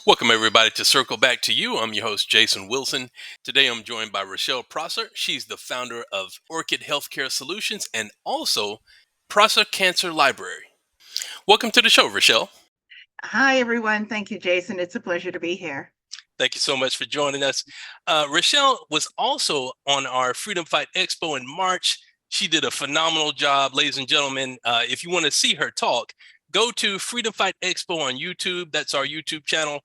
Welcome, everybody, to Circle Back to You. I'm your host, Jason Wilson. Today, I'm joined by Rochelle Prosser. She's the founder of Orchid Healthcare Solutions and also Prosser Cancer Library. Welcome to the show, Rochelle. Hi, everyone. Thank you, Jason. It's a pleasure to be here. Thank you so much for joining us. Rochelle was also on our Freedom Fight Expo in March. She did a phenomenal job, ladies and gentlemen. If you want to see her talk, go to Freedom Fight Expo on YouTube. That's our YouTube channel.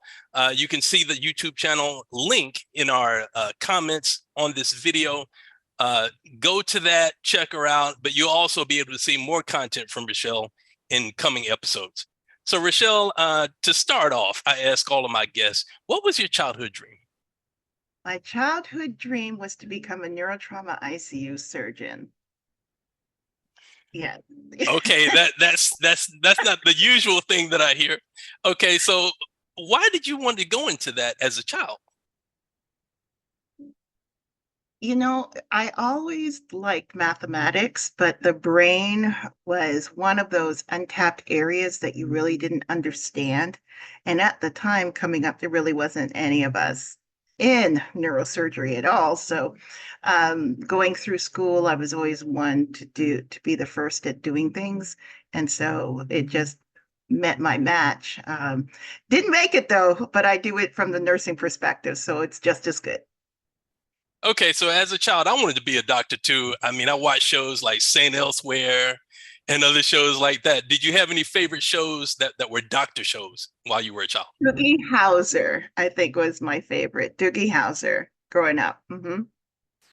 You can see the YouTube channel link in our comments on this video. Uh, Go to that, check her out, but you'll also be able to see more content from Rochelle in coming episodes. So, Rochelle, to start off, I ask all of my guests, what was your childhood dream? My childhood dream was to become a neurotrauma ICU surgeon. Yeah. Okay, that's not the usual thing that I hear. Okay, so why did you want to go into that as a child? I always liked mathematics, but the brain was one of those untapped areas that you really didn't understand. And at the time coming up, there really wasn't any of us in neurosurgery at all. So going through school, I was always one to be the first at doing things. And so it just met my match. Didn't make it though, but I do it from the nursing perspective. So it's just as good. Okay, so as a child, I wanted to be a doctor too. I mean, I watched shows like Saint Elsewhere and other shows like that. Did you have any favorite shows that were doctor shows while you were a child? Doogie Howser, I think, was my favorite. Doogie Howser growing up.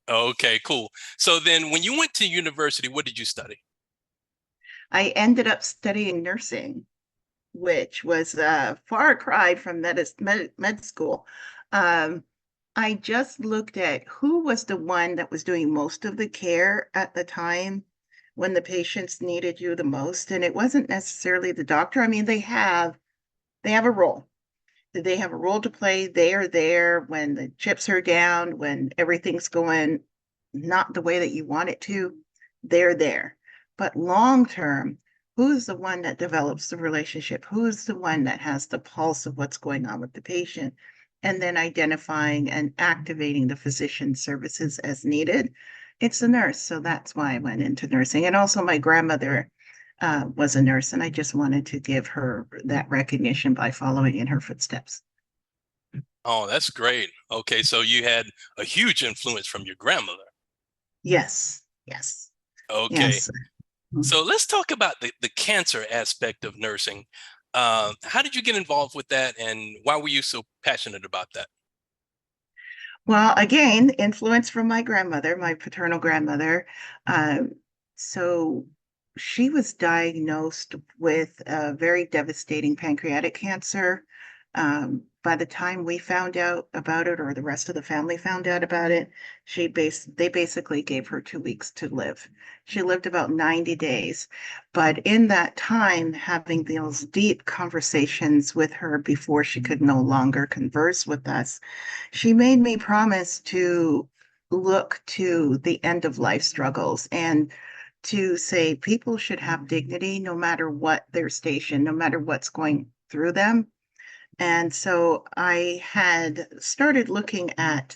Okay, cool. So then when you went to university, what did you study? I ended up studying nursing, which was a far cry from med school. Um, I just looked at who was the one that was doing most of the care at the time when the patients needed you the most, and it wasn't necessarily the doctor. I mean, they have a role. They have a role to play. They are there when the chips are down, when everything's going not the way that you want it to. They're there. But long term, who's the one that develops the relationship? Who's the one that has the pulse of what's going on with the patient? And then identifying and activating the physician services as needed. It's the nurse. So that's why I went into nursing. And also, my grandmother was a nurse, and I just wanted to give her that recognition by following in her footsteps. Oh, that's great. Okay, so you had a huge influence from your grandmother. Yes, yes, Okay, yes. so let's talk about the cancer aspect of nursing. How did you get involved with that, and why were you so passionate about that? Well, again, influence from my grandmother, my paternal grandmother. Um, so she was diagnosed with a very devastating pancreatic cancer. By the time we found out about it, or the rest of the family found out about it, they basically gave her 2 weeks to live. She lived about 90 days. But in that time, having those deep conversations with her before she could no longer converse with us, she made me promise to look to the end of life struggles and to say people should have dignity no matter what their station, no matter what's going through them. And so I had started looking at,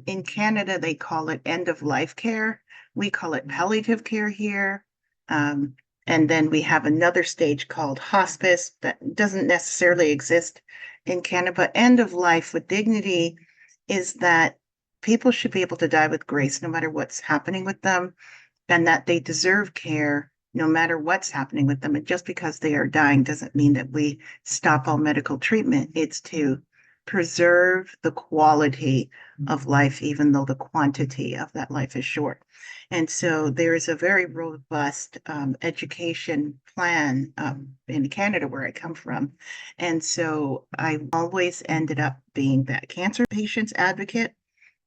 in Canada, they call it end of life care. We call it palliative care here. Um, and then we have another stage called hospice that doesn't necessarily exist in Canada, but end of life with dignity is that people should be able to die with grace no matter what's happening with them, and that they deserve care no matter what's happening with them. And just because they are dying doesn't mean that we stop all medical treatment. It's to preserve the quality of life, even though the quantity of that life is short. And so there is a very robust education plan in Canada, where I come from. And so I always ended up being that cancer patient's advocate.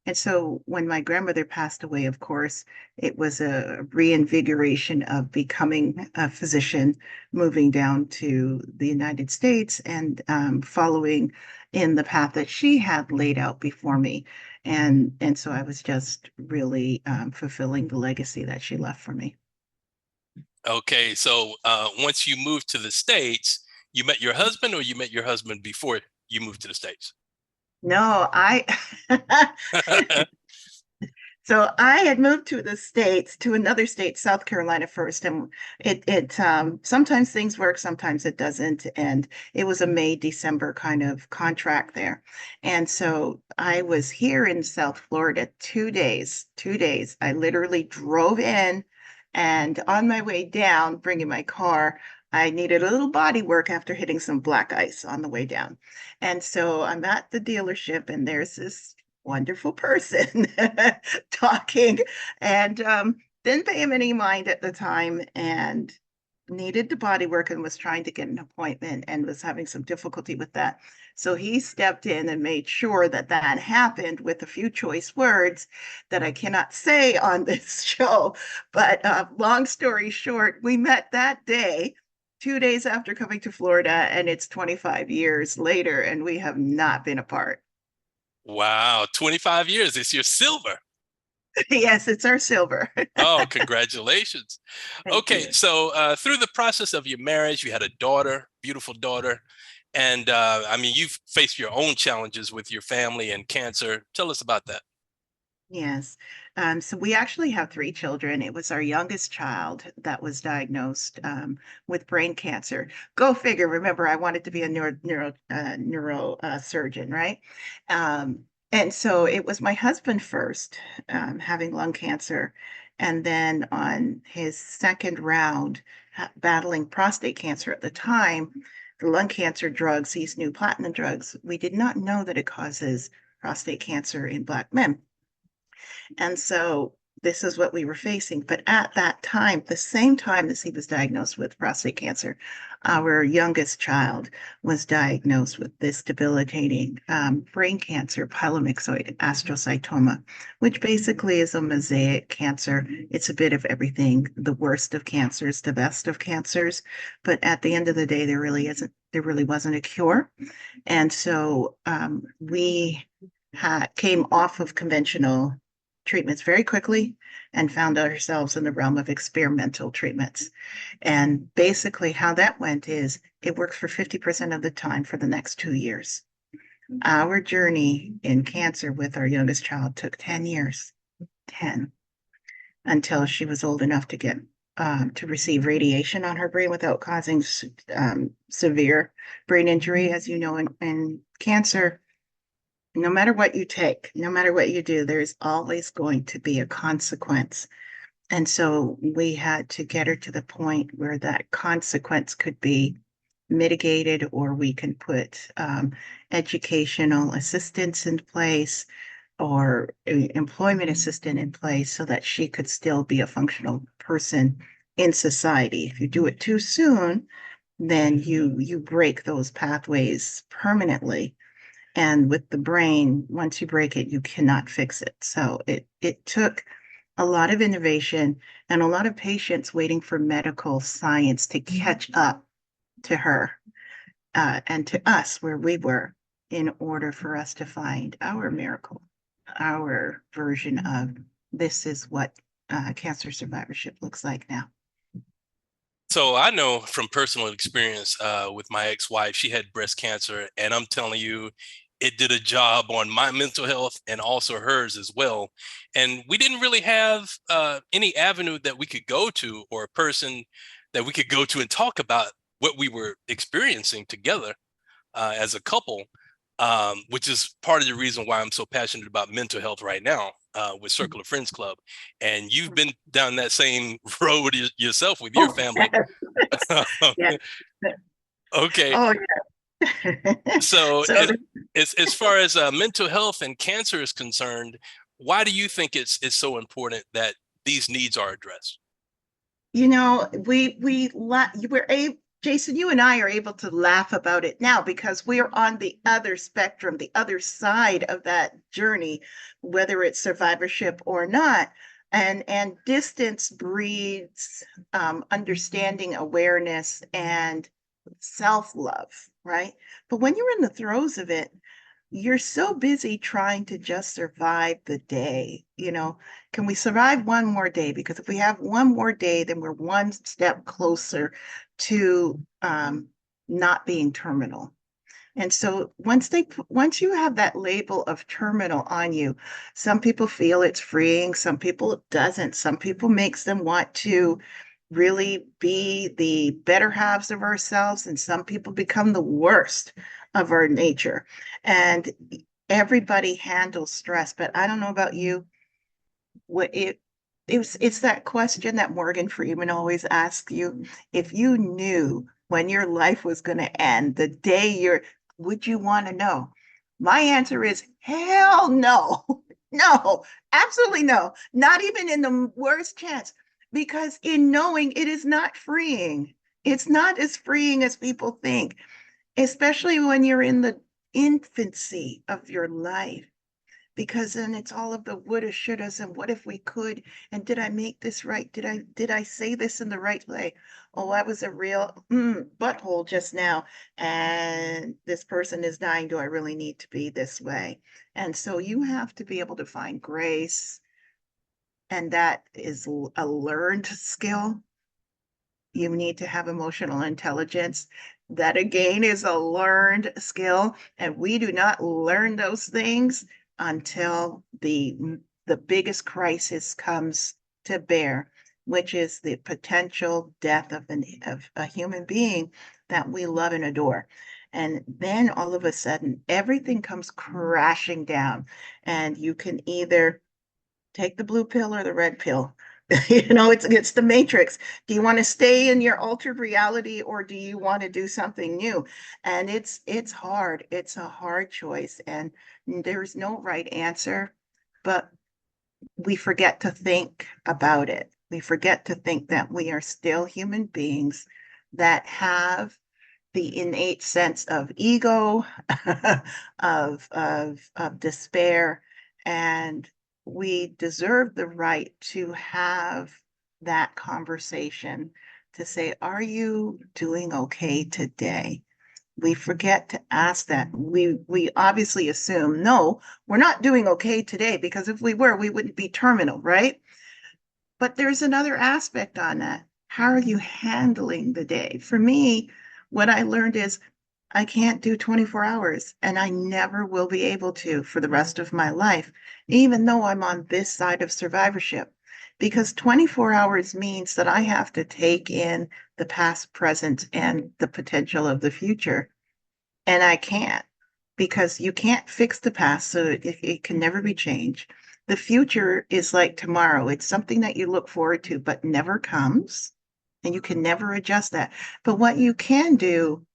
And so when my grandmother passed away, of course, it was a reinvigoration of becoming a physician, moving down to the United States and following in the path that she had laid out before me. And so I was just really fulfilling the legacy that she left for me. Okay, so once you moved to the States, you met your husband, or you met your husband before? you moved to the States? No, I So I had moved to the States, to another state, South Carolina first, and it sometimes things work, sometimes it doesn't. And it was a May, December kind of contract there. And so I was here in South Florida 2 days, 2 days. I literally drove in, and on my way down, bringing my car, I needed a little body work after hitting some black ice on the way down. And so I'm at the dealership, and there's this wonderful person talking, and didn't pay him any mind at the time, and needed the body work and was trying to get an appointment and was having some difficulty with that. So he stepped in and made sure that that happened with a few choice words that I cannot say on this show. But long story short, we met that day, 2 days after coming to Florida, and it's 25 years later, and we have not been apart. Wow, 25 years. It's your silver. Yes, it's our silver. Oh, congratulations. Thank Okay, you. so through the process of your marriage, you had a daughter, beautiful daughter. And I mean, you've faced your own challenges with your family and cancer. Tell us about that. Yes. So we actually have three children. It was our youngest child that was diagnosed with brain cancer. Go figure. Remember, I wanted to be a neuro surgeon, right? And so it was my husband first, having lung cancer, and then on his second round, battling prostate cancer at the time, the lung cancer drugs, these new platinum drugs, we did not know that it causes prostate cancer in Black men. And so this is what we were facing. But at that time, the same time as he was diagnosed with prostate cancer, our youngest child was diagnosed with this debilitating brain cancer, pylomyxoid astrocytoma, which basically is a mosaic cancer. It's a bit of everything, the worst of cancers, the best of cancers. But at the end of the day, there really wasn't a cure. And so we came off of conventional treatments very quickly and found ourselves in the realm of experimental treatments. And basically, how that went is it works for 50% of the time for the next 2 years. Our journey in cancer with our youngest child took 10 years, 10, until she was old enough to get to receive radiation on her brain without causing severe brain injury. As you know, in cancer, no matter what you take, no matter what you do, there's always going to be a consequence. And so we had to get her to the point where that consequence could be mitigated, or we can put educational assistance in place or employment assistance in place so that she could still be a functional person in society. If you do it too soon, then you break those pathways permanently. And with the brain, once you break it, you cannot fix it. So it took a lot of innovation and a lot of patience waiting for medical science to catch up to her and to us where we were in order for us to find our miracle, our version of this is what cancer survivorship looks like now. So I know from personal experience with my ex-wife, she had breast cancer, and I'm telling you, it did a job on my mental health and also hers as well. And we didn't really have any avenue that we could go to or a person that we could go to and talk about what we were experiencing together as a couple, which is part of the reason why I'm so passionate about mental health right now with Circle of Friends Club. And you've been down that same road yourself with your Oh, family. yeah. Okay. Oh, yeah. So So as far as mental health and cancer is concerned, why do you think it's so important that these needs are addressed? we're able, Jason, you and I are able to laugh about it now because we're on the other spectrum, the other side of that journey, whether it's survivorship or not. And distance breeds understanding, awareness, and self-love, right? But when you're in the throes of it, you're so busy trying to just survive the day. Can we survive one more day? Because if we have one more day, then we're one step closer to not being terminal. And so once you have that label of terminal on you, some people feel it's freeing, some people it doesn't. Some people makes them want to really be the better halves of ourselves, and some people become the worst of our nature. And everybody handles stress, but I don't know about you, what it's that question that Morgan Freeman always asks you. If you knew when your life was going to end, the day would you want to know? My answer is hell no. No, absolutely no. Not even in the worst chance, because in knowing it is not freeing. It's not as freeing as people think, especially when you're in the infancy of your life, because then it's all of the woulda, shouldas, and what if we could, and did I make this right? Did I say this in the right way? Oh, that was a real butthole just now, and this person is dying. Do I really need to be this way? And so you have to be able to find grace, and that is a learned skill. You need to have emotional intelligence. That again is a learned skill, and we do not learn those things until the biggest crisis comes to bear, which is the potential death of a human being that we love and adore. And then all of a sudden, everything comes crashing down, and you can either take the blue pill or the red pill. It's the matrix. Do you want to stay in your altered reality, or do you want to do something new? And it's hard. It's a hard choice, and there's no right answer, but we forget to think about it. We forget to think that we are still human beings that have the innate sense of ego, of despair, and we deserve the right to have that conversation, to say, are you doing okay today? We forget to ask that. We obviously assume, no, we're not doing okay today, because if we were, we wouldn't be terminal, right? But there's another aspect on that. How are you handling the day? For me, what I learned is I can't do 24 hours, and I never will be able to for the rest of my life, even though I'm on this side of survivorship. Because 24 hours means that I have to take in the past, present, and the potential of the future. And I can't, because you can't fix the past, so it can never be changed. The future is like tomorrow. It's something that you look forward to, but never comes, and you can never adjust that. But what you can do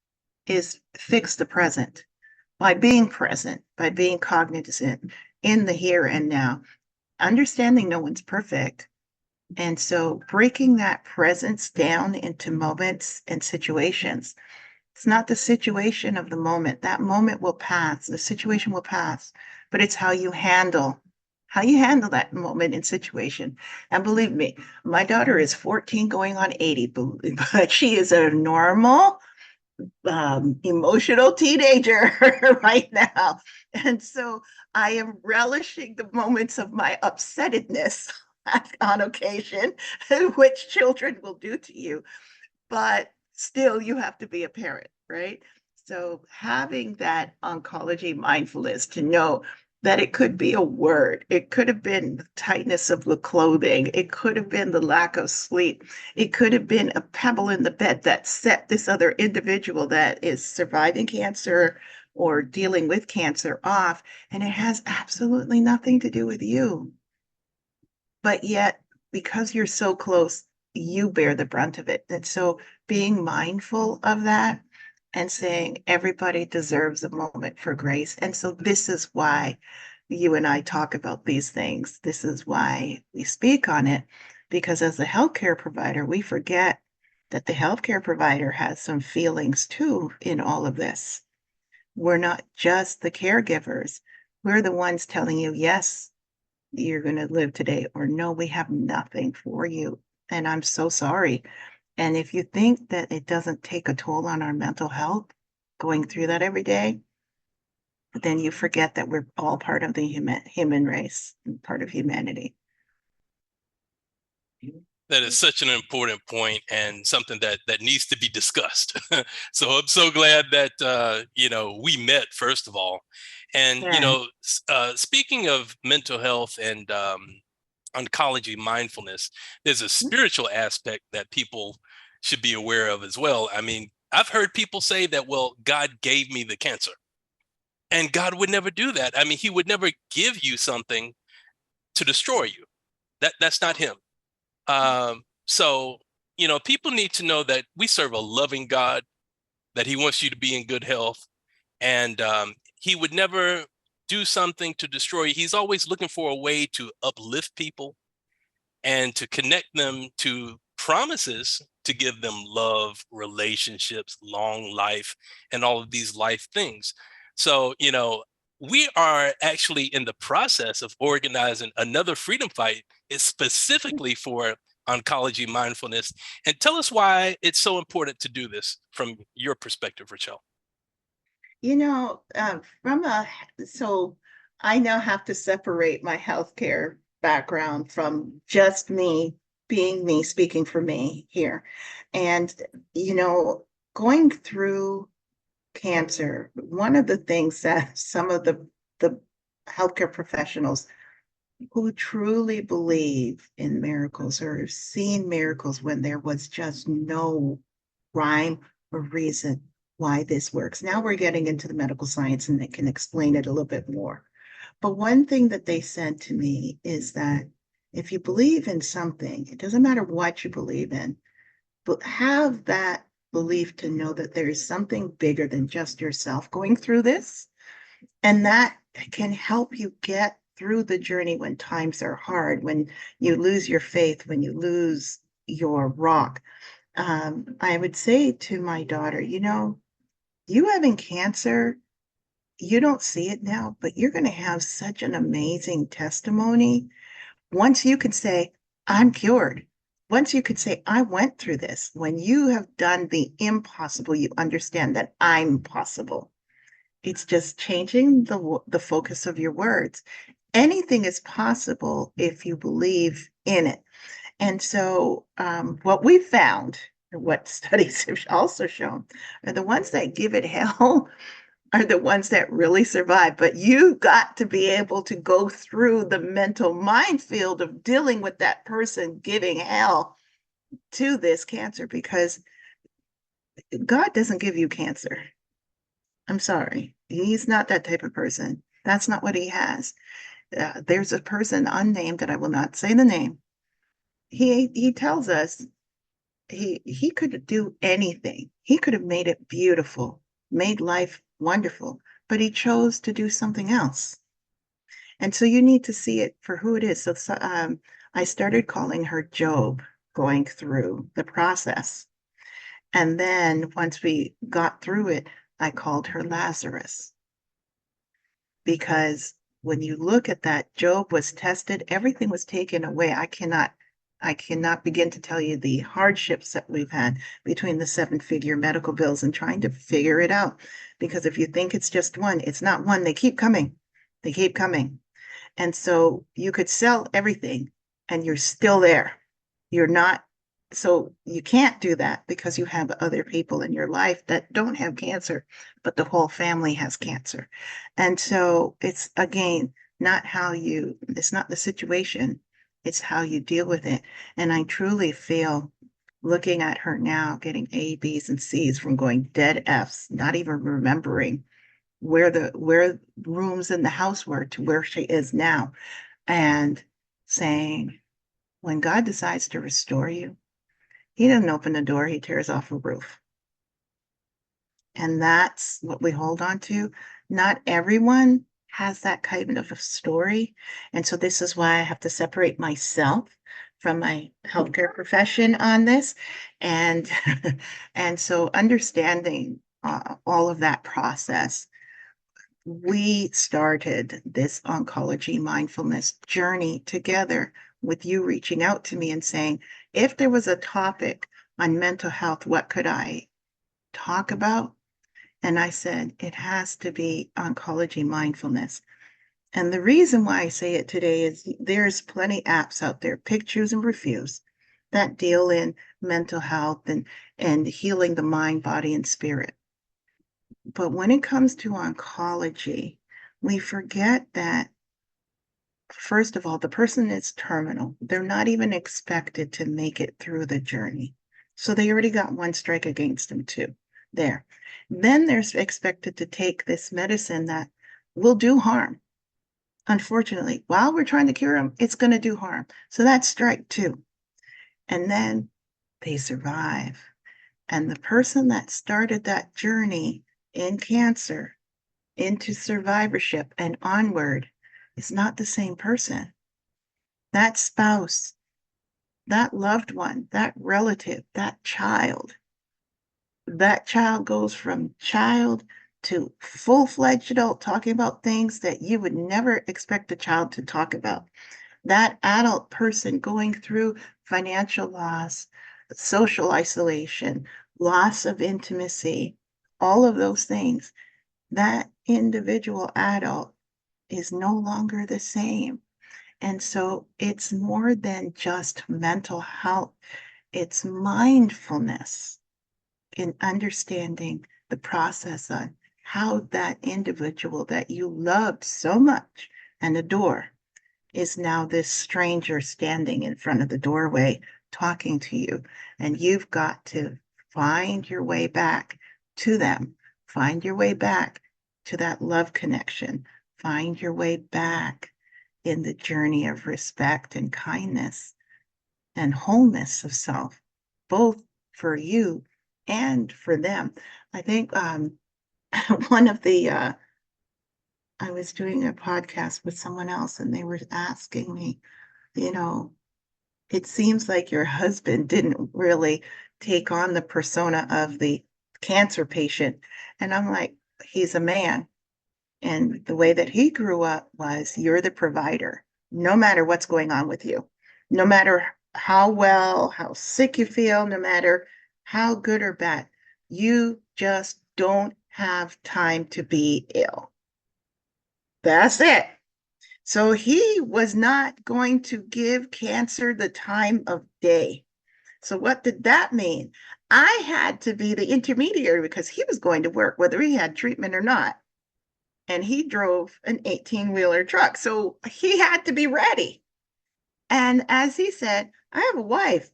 is fix the present by being present, by being cognizant in the here and now, understanding no one's perfect. And so breaking that presence down into moments and situations. It's not the situation of the moment. That moment will pass. The situation will pass, but it's how you handle that moment and situation. And believe me, my daughter is 14 going on 80, but she is a normal, emotional teenager right now. And so I am relishing the moments of my upsettedness on occasion, which children will do to you, but still you have to be a parent, right? So having that oncology mindfulness to know that it could be a word, it could have been the tightness of the clothing, it could have been the lack of sleep, it could have been a pebble in the bed that set this other individual that is surviving cancer or dealing with cancer off, and it has absolutely nothing to do with you. But yet, because you're so close, you bear the brunt of it. And so being mindful of that and saying everybody deserves a moment for grace. And so this is why you and I talk about these things. This is why we speak on it, because as a healthcare provider, we forget that the healthcare provider has some feelings too in all of this. We're not just the caregivers. We're the ones telling you, yes, you're going to live today, or no, we have nothing for you. And I'm so sorry. And if you think that it doesn't take a toll on our mental health going through that every day, then you forget that we're all part of the human race, part of humanity. That is such an important point and something that needs to be discussed. So I'm so glad that we met first of all, and Yeah. speaking of mental health and oncology mindfulness, there's a spiritual aspect that people should be aware of as well. I mean, I've heard people say that, well, God gave me the cancer, and God would never do that. I mean, He would never give you something to destroy you. That's not Him. So, people need to know that we serve a loving God, that He wants you to be in good health, and He would never do something to destroy you. He's always looking for a way to uplift people and to connect them to promises to give them love, relationships, long life, and all of these life things. So, we are actually in the process of organizing another freedom fight. It's specifically for oncology mindfulness. And tell us why it's so important to do this from your perspective, Rochelle. You know, so I now have to separate my healthcare background from just me being me, speaking for me here. And, you know, going through cancer, one of the things that some of the healthcare professionals who truly believe in miracles or have seen miracles when there was just no rhyme or reason why this works. Now we're getting into the medical science and they can explain it a little bit more. But one thing that they said to me is that if you believe in something, it doesn't matter what you believe in, but have that belief to know that there is something bigger than just yourself going through this. And that can help you get through the journey when times are hard, when you lose your faith, when you lose your rock. I would say to my daughter, you having cancer, you don't see it now, but you're going to have such an amazing testimony. Once you can say, I'm cured. Once you could say, I went through this. When you have done the impossible, you understand that I'm possible. It's just changing the focus of your words. Anything is possible if you believe in it. And so, what we found, and what studies have also shown, are the ones that give it hell are the ones that really survive. But you got to be able to go through the mental minefield of dealing with that person giving hell to this cancer because God doesn't give you cancer. I'm sorry. He's not that type of person. That's not what he has. There's a person unnamed that I will not say the name. He tells us he could do anything. He could have made it beautiful, made life wonderful, but he chose to do something else. And so you need to see it for who it is. So I started calling her Job, going through the process. And then once we got through it, I called her Lazarus because when you look at that, Job was tested, everything was taken away. I cannot begin to tell you the hardships that we've had between the seven-figure medical bills and trying to figure it out. Because if you think it's just one, it's not one. They keep coming. They keep coming. And so you could sell everything and you're still there. You're not, so you can't do that because you have other people in your life that don't have cancer, but the whole family has cancer. And so it's again, it's not the situation, it's how you deal with it. And I truly feel looking at her now, getting A, B's, and C's from going dead F's, not even remembering where rooms in the house were to where she is now, and saying, when God decides to restore you, he doesn't open the door, he tears off a roof. And that's what we hold on to. Not everyone has that kind of a story. And so this is why I have to separate myself from my healthcare profession on this. And and so understanding all of that process, we started this oncology mindfulness journey together with you reaching out to me and saying, if there was a topic on mental health, what could I talk about? And I said, it has to be oncology mindfulness. And the reason why I say it today is there's plenty apps out there, pick, choose, and refuse. that deal in mental health and healing the mind, body, and spirit. But when it comes to oncology, we forget that, first of all, the person is terminal. They're not even expected to make it through the journey. So they already got one strike against them, too. There. Then they're expected to take this medicine that will do harm. Unfortunately, while we're trying to cure them, it's going to do harm. So that's strike two. And then they survive. And the person that started that journey in cancer into survivorship and onward is not the same person. That spouse, that loved one, that relative, that child goes from child to full-fledged adult, talking about things that you would never expect a child to talk about. That adult person going through financial loss, social isolation, loss of intimacy, all of those things, that individual adult is no longer the same. And so it's more than just mental health, it's mindfulness in understanding the process on how that individual that you loved so much and adore is now this stranger standing in front of the doorway talking to you. And you've got to find your way back to them, find your way back to that love connection, find your way back in the journey of respect and kindness and wholeness of self, both for you and for them. I think one of the I was doing a podcast with someone else and they were asking me, you know, it seems like your husband didn't really take on the persona of the cancer patient. And I'm like, he's a man. And the way that he grew up was you're the provider, no matter what's going on with you, no matter how well, how sick you feel, no matter how good or bad, you just don't have time to be ill. That's it. So he was not going to give cancer the time of day. So what did that mean? I had to be the intermediary because he was going to work, whether he had treatment or not. And he drove an 18-wheeler truck. So he had to be ready. And as he said, I have a wife.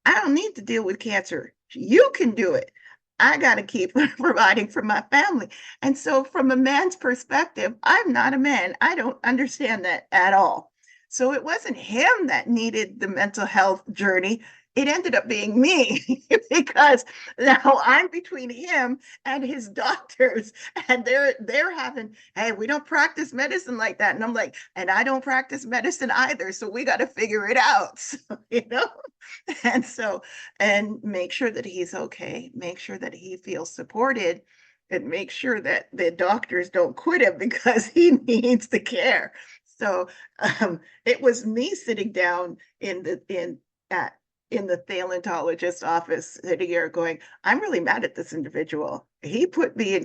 I don't need to deal with cancer. You can do it. I got to keep providing for my family. And so, from a man's perspective, I'm not a man. I don't understand that at all. So, it wasn't him that needed the mental health journey. It ended up being me because now I'm between him and his doctors, and they're having, hey, we don't practice medicine like that, and I'm like, and I don't practice medicine either, so we got to figure it out, so, and so and make sure that he's okay, make sure that he feels supported, and make sure that the doctors don't quit him because he needs the care. So it was me sitting down in the paleontologist's office sitting here going, I'm really mad at this individual. He put me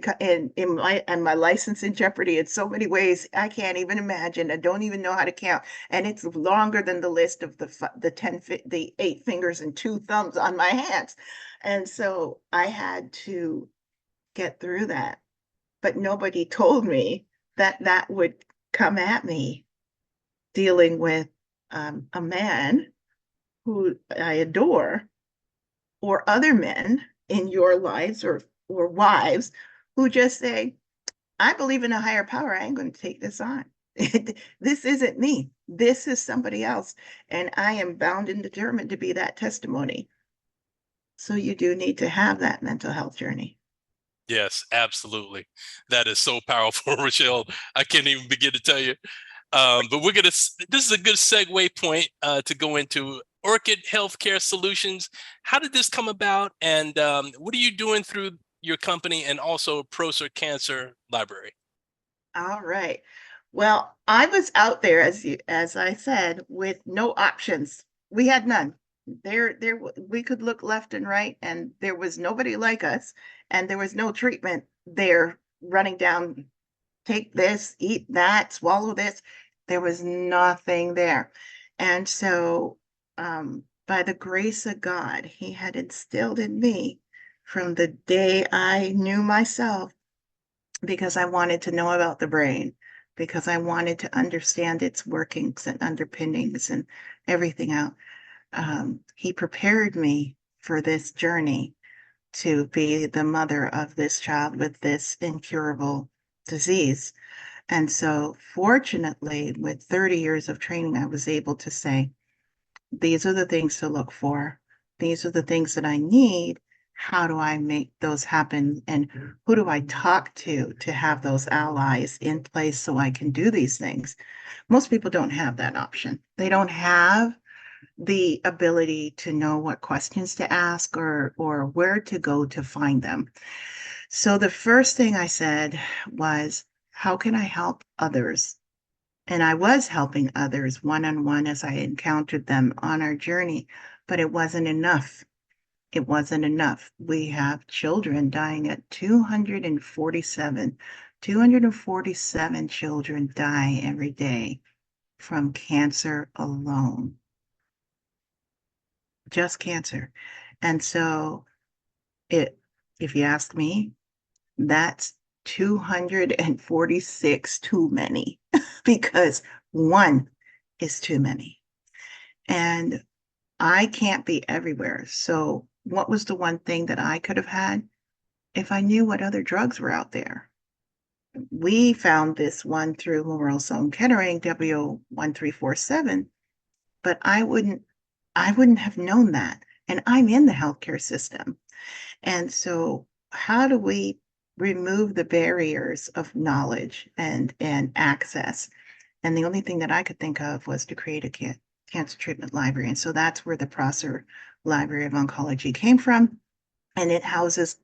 in my license in jeopardy in so many ways I can't even imagine. I don't even know how to count, and it's longer than the list of the 8 fingers and 2 thumbs on my hands. And so I had to get through that, but nobody told me that that would come at me dealing with a man who I adore, or other men in your lives or wives who just say, I believe in a higher power. I ain't going to take this on. This isn't me. This is somebody else. And I am bound and determined to be that testimony. So you do need to have that mental health journey. Yes, absolutely. That is so powerful, Rochelle. I can't even begin to tell you. But this is a good segue point to go into Orchid Healthcare Solutions. How did this come about? And what are you doing through your company and also Prosser Cancer Library? All right. Well, I was out there, as I said, with no options. We had none. We could look left and right, and there was nobody like us, and there was no treatment there running down, take this, eat that, swallow this. There was nothing there. And so by the grace of God, he had instilled in me from the day I knew myself, because I wanted to know about the brain, because I wanted to understand its workings and underpinnings and everything out. He prepared me for this journey to be the mother of this child with this incurable disease. And so, fortunately, with 30 years of training, I was able to say, these are the things to look for. These are the things that I need. How do I make those happen? And who do I talk to have those allies in place so I can do these things? Most people don't have that option. They don't have the ability to know what questions to ask or where to go to find them. So the first thing I said was, how can I help others? And I was helping others one on one as I encountered them on our journey, but it wasn't enough. It wasn't enough. We have children dying at 247. 247 children die every day from cancer alone, just cancer. And so it, if you ask me, that's 246 too many because one is too many. And I can't be everywhere. So, what was the one thing that I could have had if I knew what other drugs were out there? We found this one through Memorial Sloan Kettering, W1347, but I wouldn't have known that. And I'm in the healthcare system. And so, how do we remove the barriers of knowledge and access? And the only thing that I could think of was to create a cancer treatment library. And so that's where the Prosser Library of Oncology came from. And it houses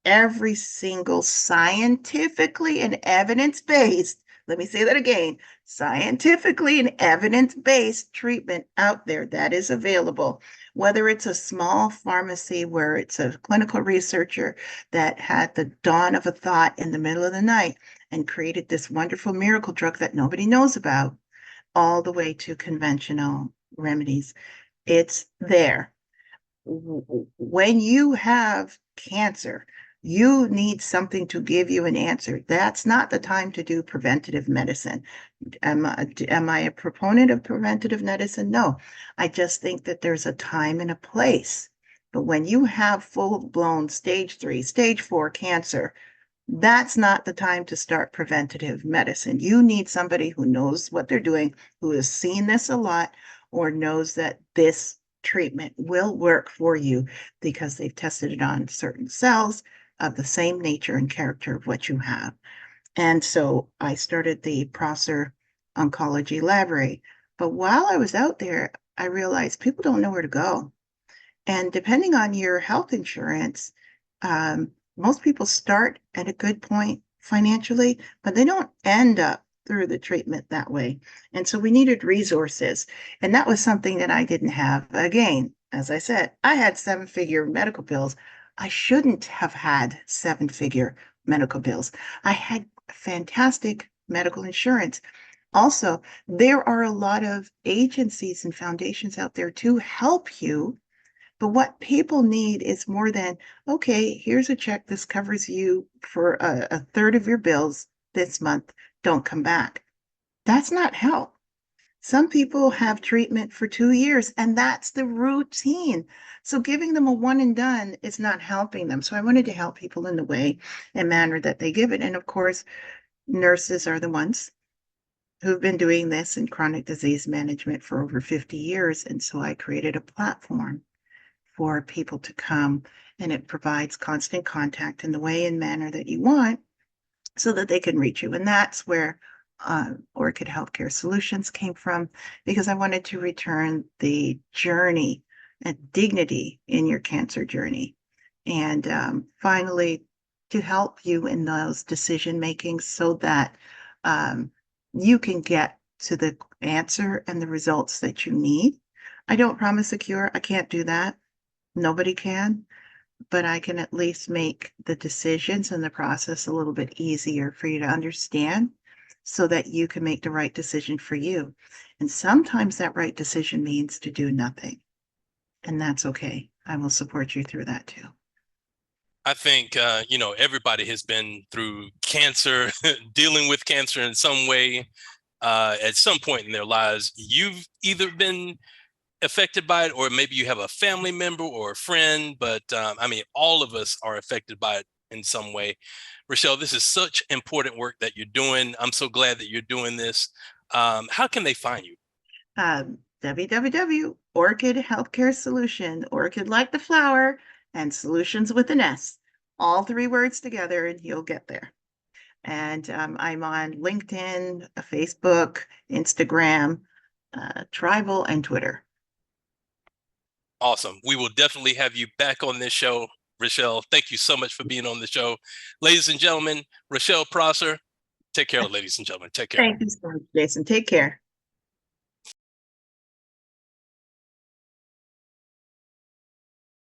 every single scientifically and evidence-based, let me say that again, scientifically and evidence-based treatment out there that is available. Whether it's a small pharmacy where it's a clinical researcher that had the dawn of a thought in the middle of the night and created this wonderful miracle drug that nobody knows about, all the way to conventional remedies. It's there. When you have cancer, you need something to give you an answer. That's not the time to do preventative medicine. Am I a proponent of preventative medicine? No. I just think that there's a time and a place. But when you have full-blown stage 3, stage 4 cancer, that's not the time to start preventative medicine. You need somebody who knows what they're doing, who has seen this a lot, or knows that this treatment will work for you because they've tested it on certain cells of the same nature and character of what you have. And so I started the Prosser Oncology Library. But while I was out there, I realized people don't know where to go. And depending on your health insurance, most people start at a good point financially, but they don't end up through the treatment that way. And so we needed resources. And that was something that I didn't have. Again, as I said, I had 7-figure medical bills. I shouldn't have had 7-figure medical bills. I had fantastic medical insurance. Also, there are a lot of agencies and foundations out there to help you, but what people need is more than, okay, here's a check. This covers you for a third of your bills this month. Don't come back. That's not help. Some people have treatment for 2 years, and that's the routine. So giving them a one and done is not helping them. So I wanted to help people in the way and manner that they give it. And of course, nurses are the ones who've been doing this in chronic disease management for over 50 years. And so I created a platform for people to come, and it provides constant contact in the way and manner that you want so that they can reach you. And that's where Orchid Healthcare Solutions came from, because I wanted to return the journey and dignity in your cancer journey. And finally, to help you in those decision making so that you can get to the answer and the results that you need. I don't promise a cure. I can't do that. Nobody can, but I can at least make the decisions and the process a little bit easier for you to understand so that you can make the right decision for you. And sometimes that right decision means to do nothing. And that's okay. I will support you through that too. I think, everybody has been through cancer, dealing with cancer in some way at some point in their lives. You've either been affected by it, or maybe you have a family member or a friend, but I mean, all of us are affected by it in some way. Rochelle, this is such important work that you're doing. I'm so glad that you're doing this. How can they find you? www. Orchid Healthcare Solution, Orchid like the flower, and solutions with an S. All three words together, and you'll get there. And I'm on LinkedIn, Facebook, Instagram, Tribal, and Twitter. Awesome. We will definitely have you back on this show, Rochelle. Thank you so much for being on the show. Ladies and gentlemen, Rochelle Prosser. Take care, ladies and gentlemen. Take care. Thank you so much, Jason. Take care.